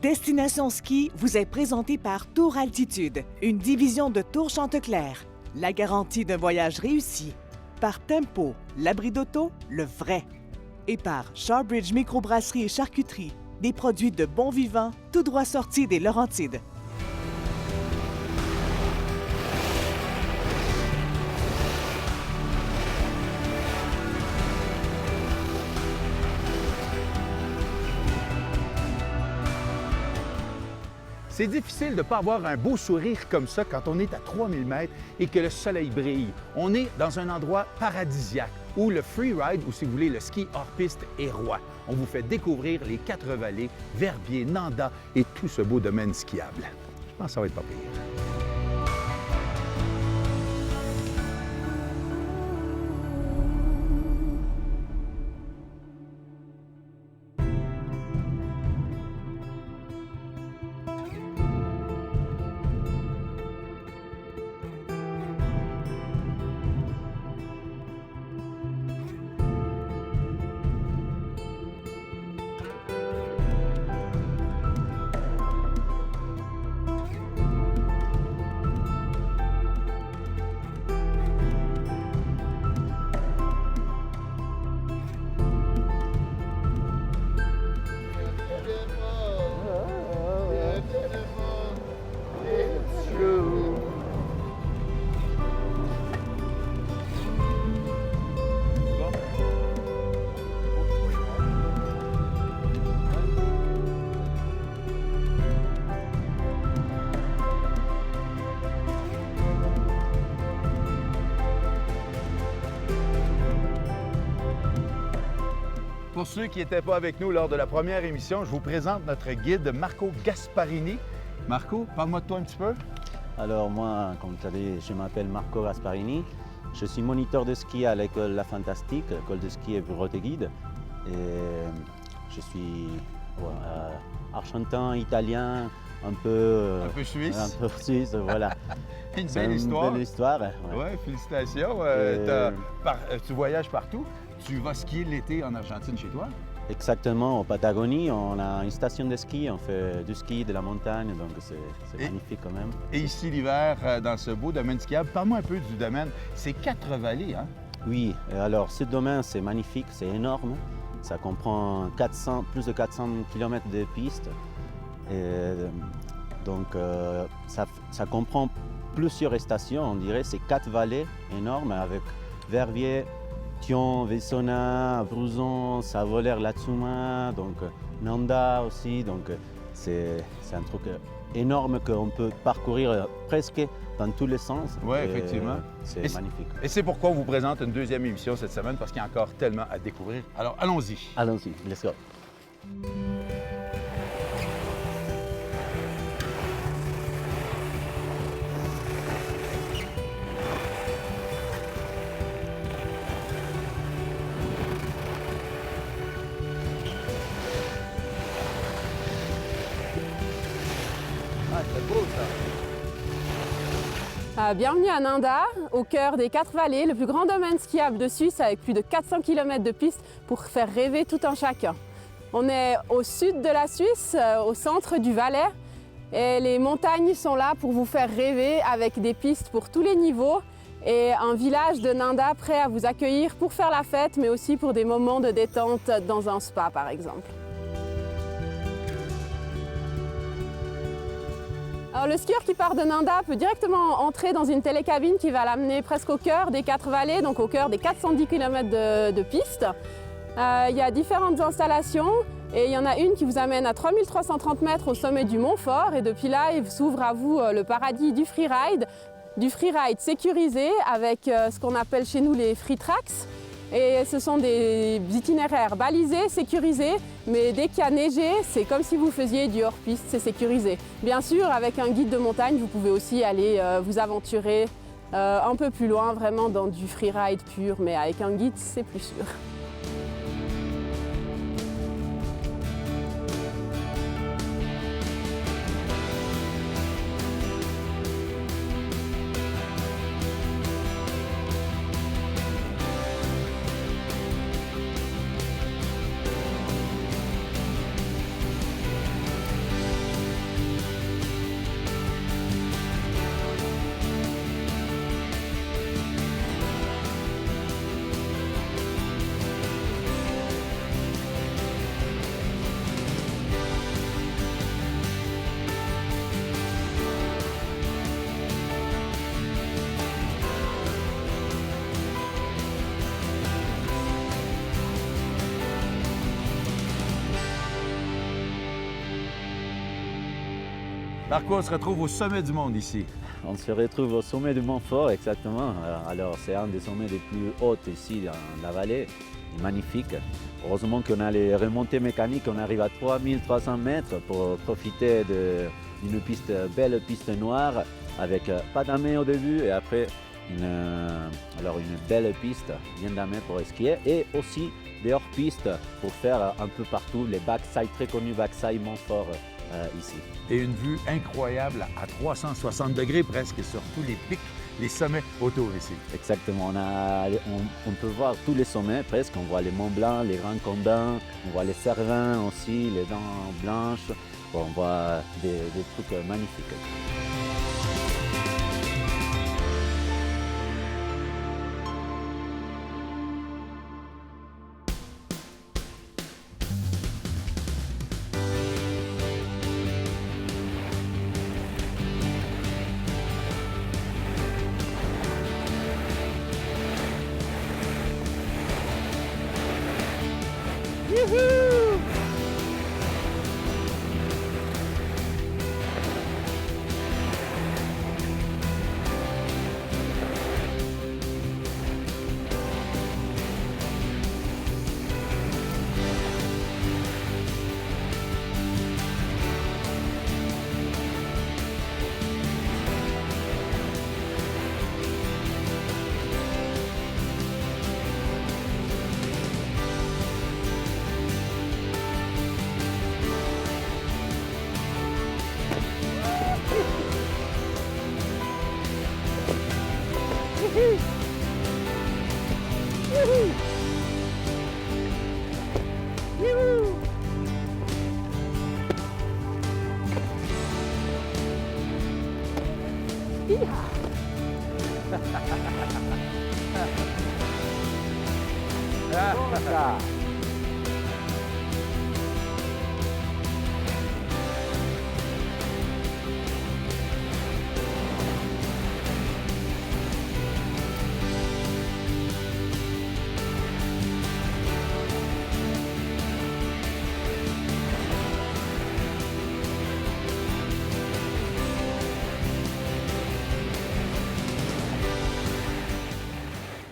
Destination Ski vous est présentée par Tour Altitude, une division de Tour Chanteclair. La garantie d'un voyage réussi. Par Tempo, l'abri d'auto, le vrai. Et par Shawbridge Microbrasserie et Charcuterie, des produits de bon vivant, tout droit sortis des Laurentides. C'est difficile de ne pas avoir un beau sourire comme ça quand on est à 3000 mètres et que le soleil brille. On est dans un endroit paradisiaque où le freeride, ou si vous voulez, le ski hors-piste est roi. On vous fait découvrir les 4 vallées, Verbier, Nanda et tout ce beau domaine skiable. Je pense que ça va être pas pire. Pour ceux qui n'étaient pas avec nous lors de la première émission, je vous présente notre guide Marco Gasparini. Marco, parle-moi de toi un petit peu. Alors moi, comme tu as dit, je m'appelle Marco Gasparini. Je suis moniteur de ski à l'école La Fantastique, école de ski et bureau de guide. Et je suis argentin, italien, un peu suisse. Un peu suisse, voilà. Une belle histoire. Une belle histoire. Ouais, félicitations. Tu voyages partout. Tu vas skier l'été en Argentine chez toi? Exactement, en Patagonie, on a une station de ski, on fait du ski, de la montagne, donc c'est magnifique quand même. Et ici l'hiver, dans ce beau domaine skiable, parle-moi un peu du domaine. C'est 4 vallées, hein? Oui, alors ce domaine c'est magnifique, c'est énorme. Ça comprend plus de 400 km de pistes. Et donc ça comprend plusieurs stations, on dirait, c'est 4 vallées énormes avec Verbier, Thion, Vessona, Bruzon, Savoler, Latsuma, donc Nanda aussi. Donc c'est un truc énorme qu'on peut parcourir presque dans tous les sens. Oui, effectivement. C'est magnifique. Et c'est pourquoi on vous présente une deuxième émission cette semaine, parce qu'il y a encore tellement à découvrir. Alors allons-y. Allons-y, let's go. C'est beau ça! Bienvenue à Nanda, au cœur des 4 vallées, le plus grand domaine skiable de Suisse avec plus de 400 km de pistes pour faire rêver tout un chacun. On est au sud de la Suisse, au centre du Valais, et les montagnes sont là pour vous faire rêver avec des pistes pour tous les niveaux et un village de Nanda prêt à vous accueillir pour faire la fête, mais aussi pour des moments de détente dans un spa par exemple. Alors, le skieur qui part de Nanda peut directement entrer dans une télécabine qui va l'amener presque au cœur des 4 vallées, donc au cœur des 410 km de piste. Il y a différentes installations et il y en a une qui vous amène à 3330 mètres au sommet du Mont Fort et depuis là, il s'ouvre à vous le paradis du freeride sécurisé avec ce qu'on appelle chez nous les free tracks. Et ce sont des itinéraires balisés, sécurisés, mais dès qu'il y a neigé, c'est comme si vous faisiez du hors-piste, c'est sécurisé. Bien sûr, avec un guide de montagne, vous pouvez aussi aller vous aventurer un peu plus loin, vraiment dans du freeride pur, mais avec un guide, c'est plus sûr. Marco, on se retrouve au sommet du monde ici. On se retrouve au sommet du Montfort, exactement. Alors, c'est un des sommets les plus hauts ici dans la vallée. Il est magnifique. Heureusement qu'on a les remontées mécaniques, on arrive à 3300 mètres pour profiter d'une belle piste noire avec pas d'amé au début et après une belle piste bien damée pour skier et aussi des hors-pistes pour faire un peu partout les backsides, très connus backsides Montfort ici. Et une vue incroyable à 360 degrés presque sur tous les pics, les sommets autour ici. Exactement, on peut voir tous les sommets presque, on voit les Monts Blancs, les Grands Condans, on voit les Cervins aussi, les Dents Blanches, on voit des trucs magnifiques.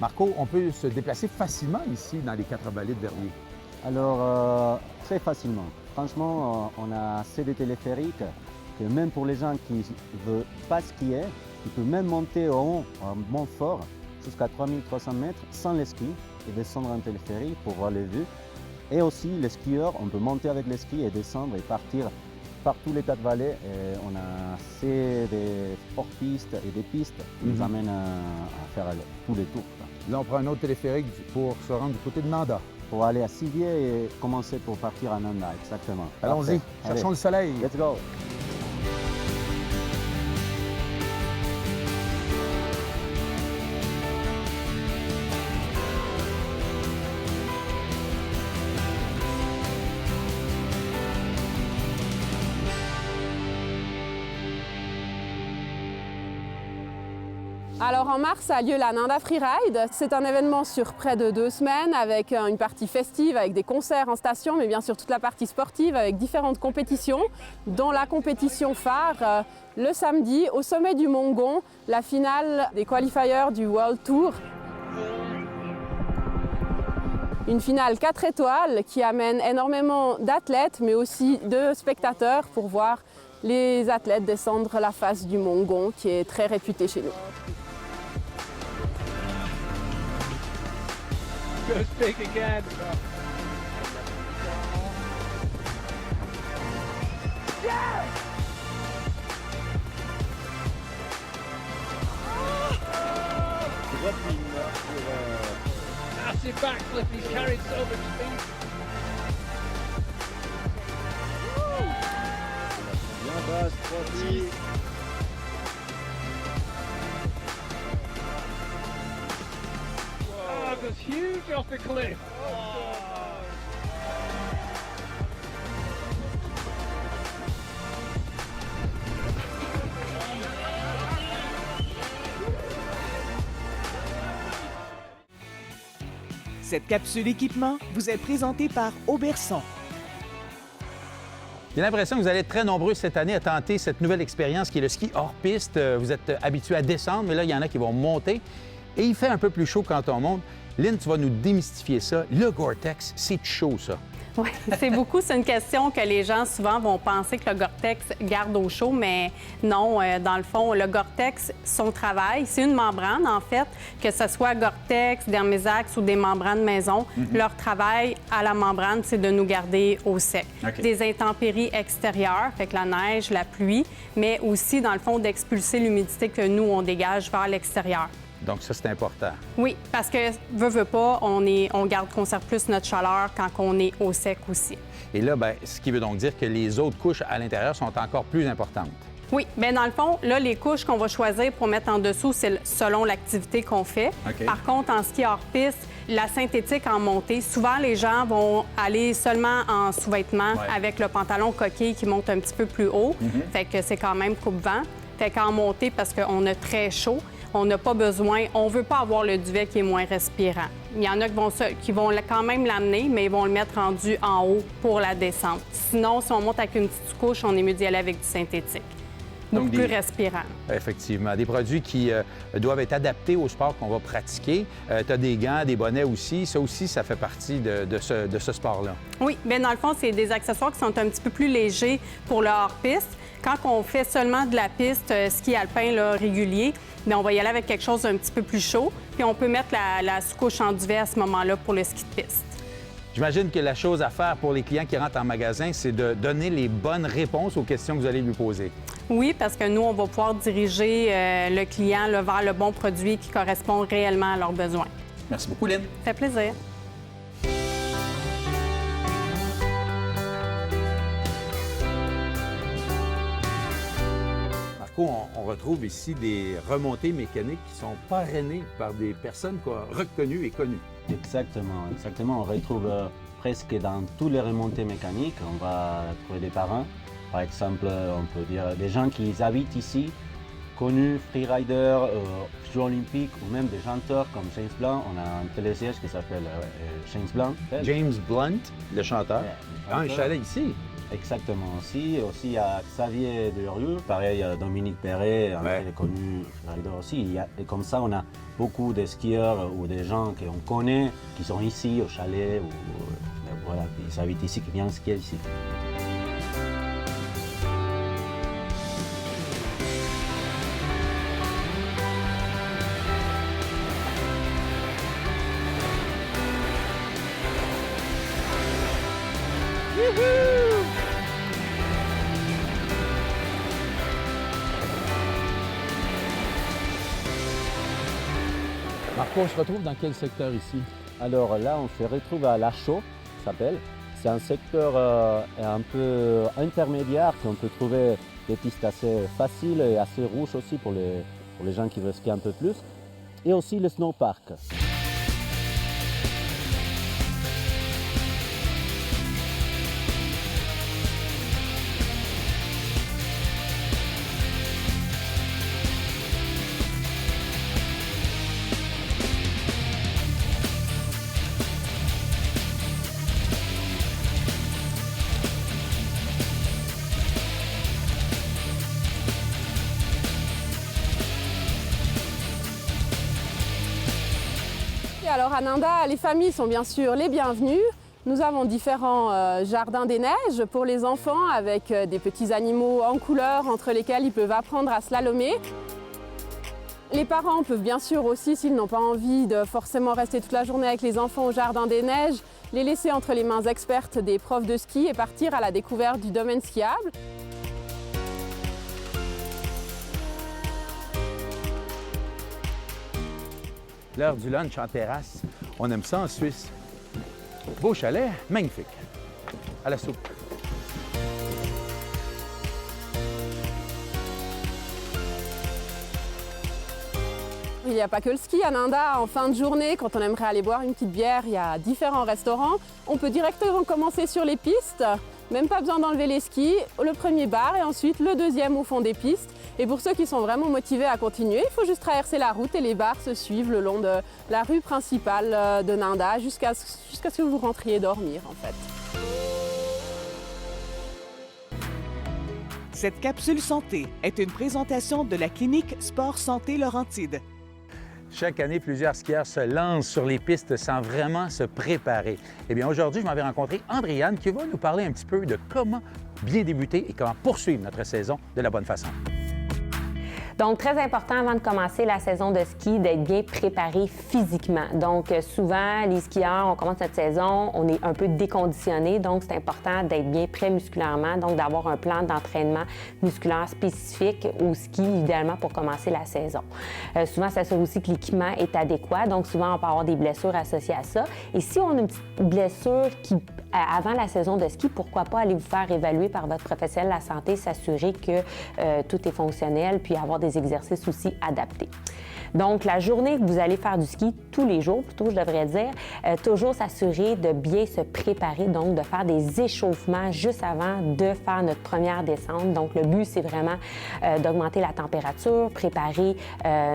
Marco, on peut se déplacer facilement ici dans les 4 vallées de Verviers. Alors, très facilement. Franchement, on a assez de téléphériques que même pour les gens qui ne veulent pas skier, ils peuvent même monter au haut, à Montfort, jusqu'à 3300 mètres sans les skis et descendre en téléphérique pour voir les vues. Et aussi, les skieurs, on peut monter avec les skis et descendre et partir par tous les 4 vallées. Et on a assez des hors-pistes et des pistes qui nous amènent à faire tous les tours. Là, on prend un autre téléphérique pour se rendre du côté de Nanda. Pour aller à Sivier et commencer pour partir à Nanda, exactement. Allons-y, cherchons le soleil. Let's go! Alors en mars a lieu la Nanda Freeride. C'est un événement sur près de 2 semaines avec une partie festive, avec des concerts en station, mais bien sûr toute la partie sportive avec différentes compétitions, dont la compétition phare le samedi au sommet du Mont Gon, la finale des qualifiers du World Tour. Une finale 4 étoiles qui amène énormément d'athlètes, mais aussi de spectateurs pour voir les athlètes descendre la face du Mont Gon, qui est très réputé chez nous. Goes big again. Massive backflip, he's carried so much speed. Oh, it was huge off the cliff. Cette capsule équipement vous est présentée par Auberson. J'ai l'impression que vous allez être très nombreux cette année à tenter cette nouvelle expérience qui est le ski hors piste. Vous êtes habitués à descendre, mais là, il y en a qui vont monter. Et il fait un peu plus chaud quand on monte. Lynn, tu vas nous démystifier ça. Le Gore-Tex, c'est chaud, ça. Oui, c'est une question que les gens souvent vont penser que le Gore-Tex garde au chaud, mais non, dans le fond, le Gore-Tex, son travail, c'est une membrane, en fait, que ce soit Gore-Tex, Dermisax ou des membranes maison, leur travail à la membrane, c'est de nous garder au sec. OK. Des intempéries extérieures, fait que la neige, la pluie, mais aussi, dans le fond, d'expulser l'humidité que nous, on dégage vers l'extérieur. Donc ça, c'est important. Oui, parce que, veut pas, conserve plus notre chaleur quand on est au sec aussi. Et là, bien, ce qui veut donc dire que les autres couches à l'intérieur sont encore plus importantes. Oui, bien dans le fond, là, les couches qu'on va choisir pour mettre en dessous, c'est selon l'activité qu'on fait. OK. Par contre, en ski hors piste, la synthétique en montée, souvent les gens vont aller seulement en sous-vêtements avec le pantalon coquille qui monte un petit peu plus haut. Fait que c'est quand même coupe-vent. Fait qu'en montée, parce qu'on a très chaud, on n'a pas besoin, on ne veut pas avoir le duvet qui est moins respirant. Il y en a qui vont quand même l'amener, mais ils vont le mettre rendu en haut pour la descente. Sinon, si on monte avec une petite couche, on est mieux d'y aller avec du synthétique. Beaucoup plus respirant. Effectivement. Des produits qui doivent être adaptés au sport qu'on va pratiquer. Tu as des gants, des bonnets aussi. Ça aussi, ça fait partie de ce sport-là. Oui, bien dans le fond, c'est des accessoires qui sont un petit peu plus légers pour le hors-piste. Quand on fait seulement de la piste ski alpin là, régulier, bien, on va y aller avec quelque chose d'un petit peu plus chaud. Puis on peut mettre la sous-couche en duvet à ce moment-là pour le ski de piste. J'imagine que la chose à faire pour les clients qui rentrent en magasin, c'est de donner les bonnes réponses aux questions que vous allez lui poser. Oui, parce que nous, on va pouvoir diriger le client là, vers le bon produit qui correspond réellement à leurs besoins. Merci beaucoup, Lynn. Ça fait plaisir. Marco, on retrouve ici des remontées mécaniques qui sont parrainées par des personnes reconnues et connues. Exactement, exactement. On retrouve presque dans tous les remontées mécaniques, on va trouver des parrains. Par exemple, on peut dire des gens qui habitent ici, connus, freeriders, Jeux olympiques ou même des chanteurs comme James Blunt. On a un télésiège qui s'appelle James Blunt. James Blunt, le chanteur. Un chalet ici. Exactement. Aussi, il y a Xavier Delorieux, pareil, Dominique Perret, un connu rider aussi. Et comme ça, on a beaucoup de skieurs ou des gens qu'on connaît qui sont ici au chalet, ou voilà, qui habitent ici, qui viennent skier ici. Marco, on se retrouve dans quel secteur ici? Alors là, on se retrouve à La Chaux, ça s'appelle. C'est un secteur un peu intermédiaire, qu'on peut trouver des pistes assez faciles et assez rouges aussi pour les gens qui veulent skier un peu plus. Et aussi le snowpark. Alors à Nanda, les familles sont bien sûr les bienvenues. Nous avons différents jardins des neiges pour les enfants avec des petits animaux en couleur entre lesquels ils peuvent apprendre à slalomer. Les parents peuvent bien sûr aussi, s'ils n'ont pas envie de forcément rester toute la journée avec les enfants au jardin des neiges, les laisser entre les mains expertes des profs de ski et partir à la découverte du domaine skiable. L'heure du lunch en terrasse. On aime ça en Suisse. Beau chalet, magnifique. À la soupe. Il n'y a pas que le ski à Nanda. En fin de journée, quand on aimerait aller boire une petite bière, il y a différents restaurants. On peut directement commencer sur les pistes. Même pas besoin d'enlever les skis. Le premier bar et ensuite le deuxième au fond des pistes. Et pour ceux qui sont vraiment motivés à continuer, il faut juste traverser la route et les bars se suivent le long de la rue principale de Nanda jusqu'à ce que vous rentriez dormir en fait. Cette capsule santé est une présentation de la clinique Sport Santé Laurentide. Chaque année, plusieurs skieurs se lancent sur les pistes sans vraiment se préparer. Eh bien, aujourd'hui, je m'en vais rencontrer Andréane qui va nous parler un petit peu de comment bien débuter et comment poursuivre notre saison de la bonne façon. Donc, très important avant de commencer la saison de ski d'être bien préparé physiquement. Donc, souvent, les skieurs, on commence notre saison, on est un peu déconditionné, donc c'est important d'être bien prêt musculairement, donc d'avoir un plan d'entraînement musculaire spécifique au ski, idéalement pour commencer la saison. Souvent, ça s'assure aussi que l'équipement est adéquat, donc souvent, on peut avoir des blessures associées à ça. Et si on a une petite blessure qui avant la saison de ski, pourquoi pas aller vous faire évaluer par votre professionnel de la santé, s'assurer que tout est fonctionnel, puis avoir des exercices aussi adaptés. Donc, la journée que vous allez faire du ski, tous les jours, plutôt, je devrais dire, toujours s'assurer de bien se préparer, donc de faire des échauffements juste avant de faire notre première descente. Donc, le but, c'est vraiment d'augmenter la température, préparer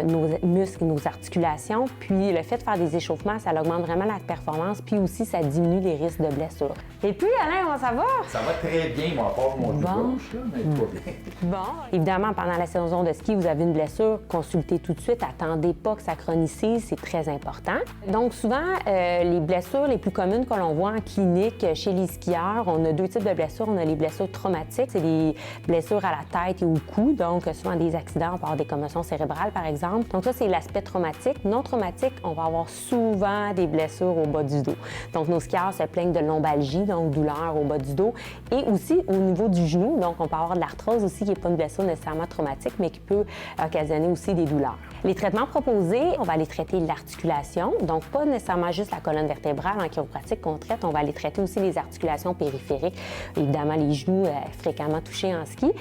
nos muscles, nos articulations. Puis, le fait de faire des échauffements, ça augmente vraiment la performance, puis aussi, ça diminue les risques de blessures. Et puis, Alain, comment ça va? Ça va très bien, moi, à part mon genou gauche, là, mais tout va bien. Bon. Évidemment, pendant la saison de ski, vous avez une blessure, consultez tout de suite, attendez pas que ça chronicise, c'est très important. Donc souvent, les blessures les plus communes que l'on voit en clinique chez les skieurs, on a deux types de blessures. On a les blessures traumatiques, c'est des blessures à la tête et au cou, donc souvent des accidents, on peut avoir des commotions cérébrales par exemple. Donc ça, c'est l'aspect traumatique. Non traumatique, on va avoir souvent des blessures au bas du dos. Donc nos skieurs se plaignent de lombalgie, donc douleur au bas du dos, et aussi au niveau du genou. Donc on peut avoir de l'arthrose aussi, qui n'est pas une blessure nécessairement traumatique, mais qui peut occasionner aussi des douleurs. Les traitements proposés, on va aller traiter l'articulation, donc pas nécessairement juste la colonne vertébrale en chiropratique qu'on traite, on va aller traiter aussi les articulations périphériques, évidemment les genoux fréquemment touchés en ski.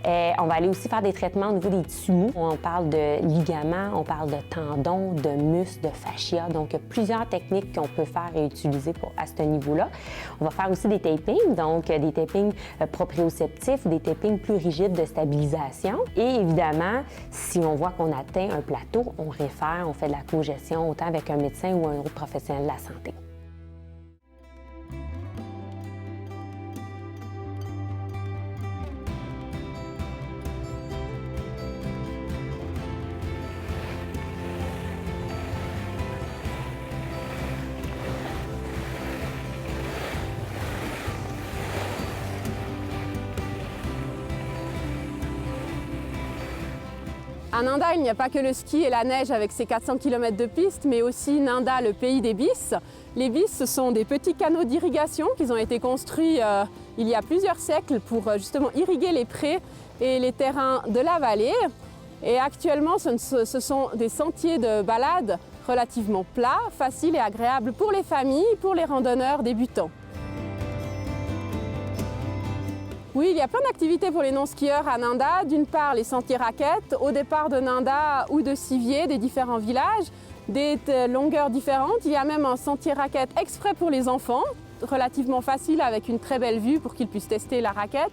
On va aller aussi faire des traitements au niveau des tissus mous. On parle de ligaments, on parle de tendons, de muscles, de fascia, donc il y a plusieurs techniques qu'on peut faire et utiliser à ce niveau-là. On va faire aussi des tapings, donc des tapings proprioceptifs ou des tapings plus rigides de stabilisation. Et évidemment, si on voit qu'on atteint un plateau, on réfère, on fait de la cogestion autant avec un médecin ou un autre professionnel de la santé. À Nanda, il n'y a pas que le ski et la neige avec ses 400 km de piste, mais aussi Nanda, le pays des bis. Les bis, ce sont des petits canaux d'irrigation qui ont été construits il y a plusieurs siècles pour justement irriguer les prés et les terrains de la vallée. Et actuellement, ce sont des sentiers de balade relativement plats, faciles et agréables pour les familles, pour les randonneurs débutants. Oui, il y a plein d'activités pour les non-skieurs à Nanda. D'une part, les sentiers raquettes, au départ de Nanda ou de Sivier, des différents villages, des longueurs différentes. Il y a même un sentier raquette exprès pour les enfants, relativement facile avec une très belle vue pour qu'ils puissent tester la raquette.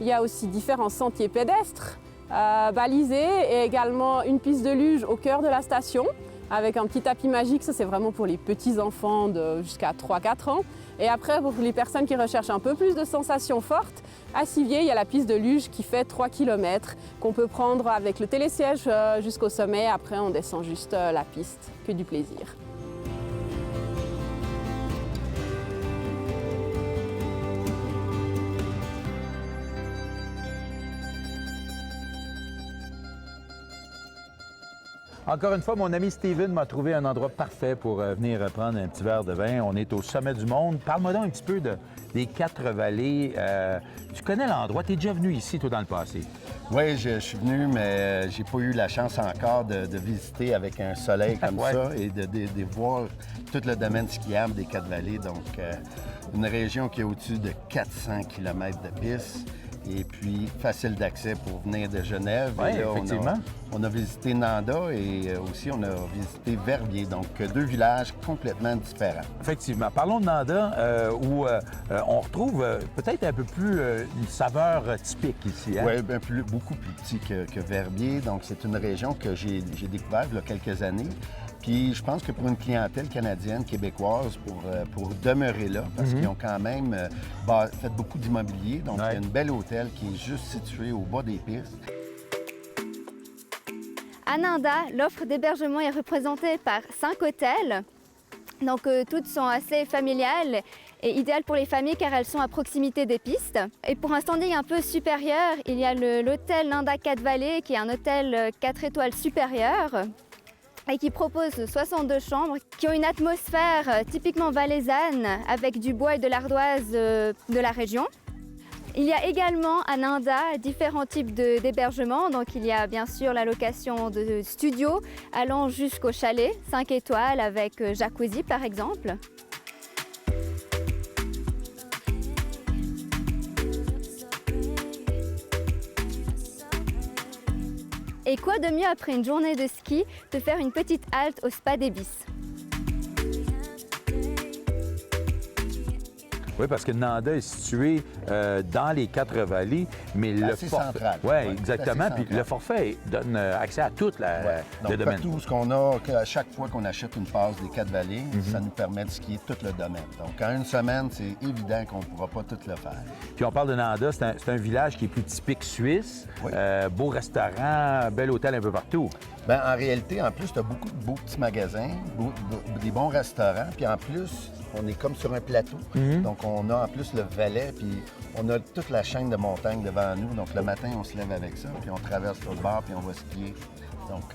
Il y a aussi différents sentiers pédestres, balisés, et également une piste de luge au cœur de la station, avec un petit tapis magique. Ça, c'est vraiment pour les petits-enfants de jusqu'à 3-4 ans. Et après, pour les personnes qui recherchent un peu plus de sensations fortes, à Sivier, il y a la piste de luge qui fait 3 km, qu'on peut prendre avec le télésiège jusqu'au sommet. Après, on descend juste la piste. Que du plaisir. Encore une fois, mon ami Steven m'a trouvé un endroit parfait pour venir prendre un petit verre de vin. On est au sommet du monde. Parle-moi donc un petit peu des 4 vallées. Tu connais l'endroit? Tu es déjà venu ici, toi, dans le passé? Oui, je suis venu, mais j'ai pas eu la chance encore de visiter avec un soleil comme ça et de voir tout le domaine skiable des 4 vallées. Donc, une région qui est au-dessus de 400 km de piste. Et puis, facile d'accès pour venir de Genève. Oui, effectivement. On a visité Nanda et aussi on a visité Verbier, donc 2 villages complètement différents. Effectivement. Parlons de Nanda, où on retrouve peut-être un peu plus une saveur typique ici. Hein? Oui, beaucoup plus petit que Verbier. Donc, c'est une région que j'ai découverte il y a quelques années. Puis je pense que pour une clientèle canadienne, québécoise, pour demeurer là, parce qu'ils ont quand même fait beaucoup d'immobilier, donc il y a une belle hôtel qui est juste située au bas des pistes. À Nanda, l'offre d'hébergement est représentée par 5 hôtels. Donc toutes sont assez familiales et idéales pour les familles car elles sont à proximité des pistes. Et pour un standing un peu supérieur, il y a l'hôtel Nanda 4 Vallées qui est un hôtel 4 étoiles supérieur et qui propose 62 chambres qui ont une atmosphère typiquement valaisanne avec du bois et de l'ardoise de la région. Il y a également à Nanda différents types d'hébergements. Donc il y a bien sûr la location de studios allant jusqu'au chalet 5 étoiles avec jacuzzi par exemple. Et quoi de mieux après une journée de ski de faire une petite halte au spa des Bis. Oui, parce que Nanda est situé dans les 4 vallées, mais le forfait... central. Oui, exactement. Puis le forfait donne accès à tout le domaine. Tout ce qu'on a, à chaque fois qu'on achète une passe des 4 vallées, ça nous permet de skier tout le domaine. Donc, en une semaine, c'est évident qu'on ne pourra pas tout le faire. Puis on parle de Nanda, c'est un village qui est plus typique suisse. Oui. Beau restaurant, bel hôtel un peu partout. Bien, en réalité, en plus, tu as beaucoup de beaux petits magasins, des bons restaurants, puis en plus, on est comme sur un plateau. Donc, on a en plus le Valais, puis on a toute la chaîne de montagnes devant nous. Donc, le matin, on se lève avec ça, puis on traverse l'autre bord, puis on va skier. Donc,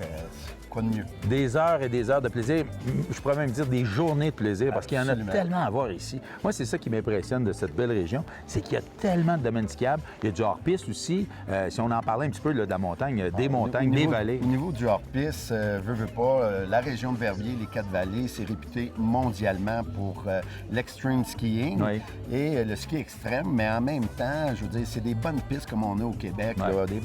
quoi de mieux? Des heures et des heures de plaisir. Je pourrais même dire des journées de plaisir, parce qu'il y en a Absolument. tellement à voir ici. Moi, c'est ça qui m'impressionne de cette belle région, c'est qu'il y a tellement de domaines skiables. Il y a du hors-piste aussi. Si on en parlait un petit peu là, de la montagne, des montagnes, des vallées. Au niveau du hors-piste, veut pas, la région de Verviers, les 4 vallées, c'est réputé mondialement pour l'extreme skiing et le ski extrême, mais en même temps, je veux dire, c'est des bonnes pistes comme on a au Québec, là, des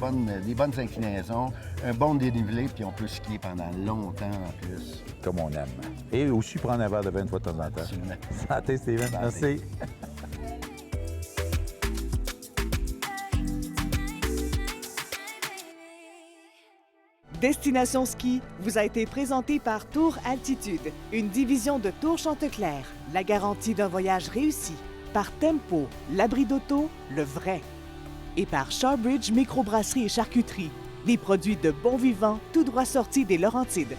bonnes inclinaisons, un bon dénivelé, puis on peut skier pendant longtemps en plus. Comme on aime. Et aussi prendre un verre de vin une fois de temps en temps. Absolument. Santé, Steven. Merci. Destination Ski vous a été présenté par Tour Altitude, une division de Tour Chanteclair, la garantie d'un voyage réussi. Par Tempo, l'abri d'auto, le vrai. Et par Shawbridge Microbrasserie et Charcuterie, des produits de bon vivant tout droit sortis des Laurentides.